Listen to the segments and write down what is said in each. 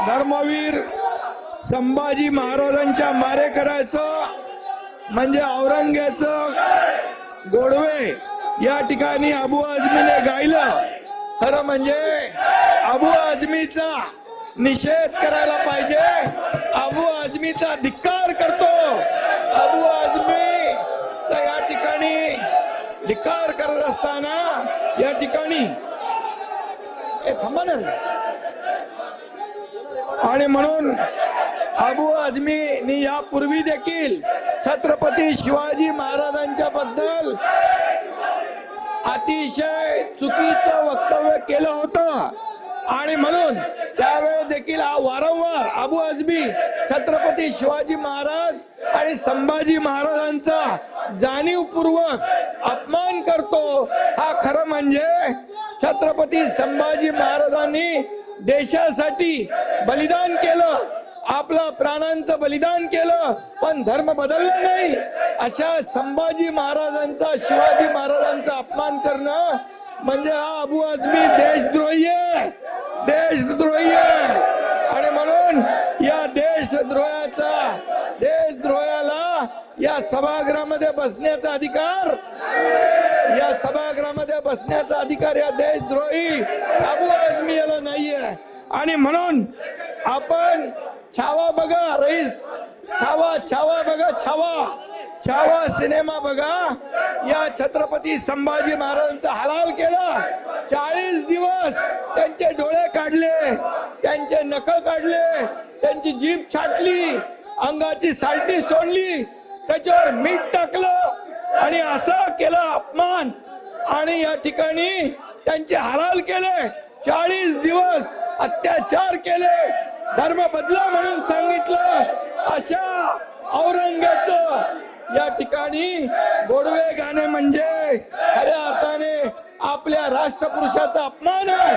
धर्मवीर संभाजी महाराजांच्या मारेकऱ्याचं म्हणजे औरंगजेबाचं गोडवे या ठिकाणी अबू आझमीने गायलं। खरं म्हणजे अबू आझमीचा निषेध करायला पाहिजे। अबू आझमीचा धिक्कार करतो। अबू आझमी या ठिकाणी धिक्कार करत असताना या ठिकाणी थांबा ना आणि म्हणून अबू आझमीनी यापूर्वी देखील छत्रपती शिवाजी महाराजांच्या बद्दल अतिशय चुकीचं वक्तव्य केलं होतं आणि म्हणून त्यावेळेस देखील वारंवार अबू आझमी छत्रपती शिवाजी महाराज आणि संभाजी महाराजांचा जाणीवपूर्वक अपमान करतो। हा खरं म्हणजे छत्रपती संभाजी महाराजांनी देशासाठी बलिदान केलं, आपला प्राणांचं बलिदान केलं, पण धर्म बदलला नाही। अशा संभाजी महाराजांचा शिवाजी महाराजांचा अपमान करणं म्हणजे हा अबू आझमी देशद्रोही आहे, देशद्रोही आहे। आणि म्हणून या देशद्रोहाला या सभागृहामध्ये बसण्याचा अधिकार, या सभागृहामध्ये बसण्याचा अधिकार या देशद्रोही अबू आझमी याला नाहीये। आणि म्हणून आपण छावा बघा रईस, छावा बघा, छावा सिनेमा बघा। या छत्रपती संभाजी महाराजांचा हलाल केला। 40 दिवस त्यांचे डोळे काढले, त्यांचे नख काढले, त्यांची जीभ छाटली, अंगाची सालटी सोडली, त्याच्यावर मीठ टाकलं आणि असं केलं अपमान आणि या ठिकाणी त्यांचे हलाल केले। 40 दिवस अत्याचार केले, धर्म बदला म्हणून सांगितलं। अशा औरंगजेबाचं या ठिकाणी गोडवे गाणे म्हणजे खऱ्या अर्थाने आपल्या राष्ट्रपुरुषाचा अपमान आहे,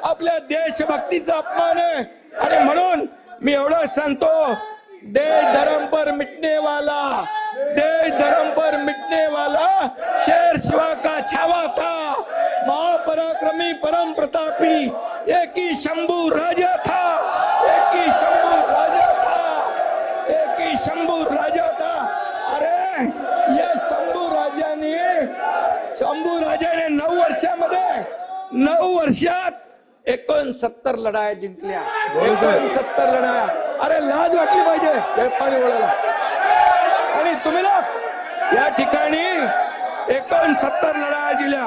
आपल्या देशभक्तीचा अपमान आहे। आणि म्हणून मी एवढं सांगतो, देश धर्म पर मिटने वाला, देश धर्म पर मिटने वाला शेर शिवा का छावा था, महापराक्रमी परम प्रतापी एक ही शंभू राजा था, एक ही शंभू राजा था, एक ही शंभू राजा था। अरे या शंभू राजाने 9 वर्षात 69 लढाया जिंकल्या, 69 लढाया। अरे लाज वाटली पाहिजे पाणी वळायला। आणि तुम्ही या ठिकाणी 69 लढाया जिंकल्या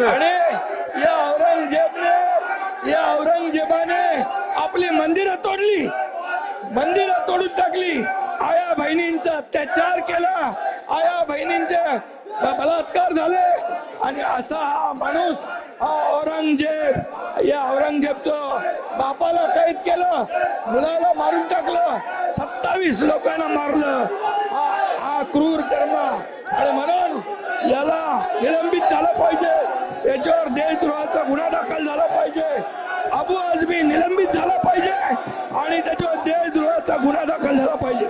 आणि या औरंगजेबाने आपली मंदिरं तोडली, मंदिरं तोडून टाकली, आया बहिणींचा अत्याचार केला, आया बहिणींचे बलात्कार झाले। आणि असा हा माणूस, हा औरंगजेब, या औरंगजेबचं बापाला कैद केलं, मुलाला मारून टाकलं, 27 लोकांना मारलं। हा क्रूर कर्म। आणि म्हणून याला निलंबित झालं पाहिजे, याच्यावर देशद्रोहाचा गुन्हा दाखल झाला पाहिजे, अबू आझमी निलंबित झाला पाहिजे आणि त्याच्यावर देशद्रोहाचा गुन्हा दाखल झाला पाहिजे।